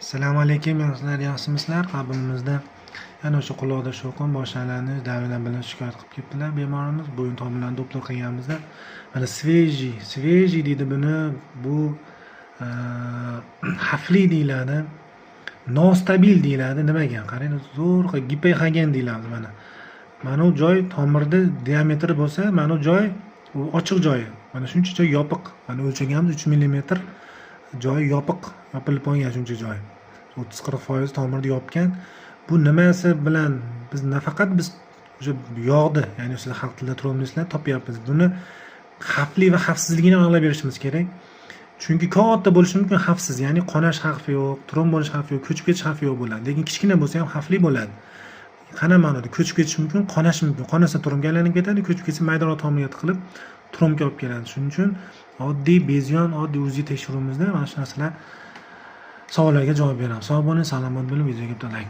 Assalomu alaykum yoshlar, yaxshimisizlar? Qabrimizda yana o'sha quloqda shovqin boshlanish davridan bilan shikoyat qilib kelibdilar bemorimiz. Bo'yin tomirlarini do'ptir qilganimizda mana svejiy deydi buni. Bu xavfli deyiladi, nostabil deyiladi. Nimaga? Qarang, zo'r gipoxagen deyiladi mana. Mana bu joy tomirda diametri bo'lsa, mana bu joy u ochiq joyi. Mana shuncha joy yopiq. Mana o'lchaganimiz 3 mm joyi yopilib qolgan shuncha joy. 30-40% tomirni yopgan. Bu nimasi bilan biz nafaqat biz o'sha yog'ni, ya'ni sizlar xalq tilida trombolislar topyapmiz. Buni xavfli va xavfsizligini aniqlab berishimiz kerak. Chunki katta bo'lishi mumkin xavfsiz, ya'ni qonash xavfi yo'q, tromb bo'lish xavfi yo'q, ko'chib ketish xavfi yo'q bo'ladi. Lekin kichkina bo'lsa ham xavfli bo'ladi. Qana ma'noda ko'chib ketish mumkin, qonash mumkin. Qonasa trombga aylanib ketadi, ko'chib ketsa maydanoq tomirga tiqilib trombga olib keladi. Shuning uchun oddiy bezyon, oddiy UZI tekshiruvimizda mana shu narsalar savollarga javob beramiz. Sog' bo'ling, salomat bo'ling, videoga bitta like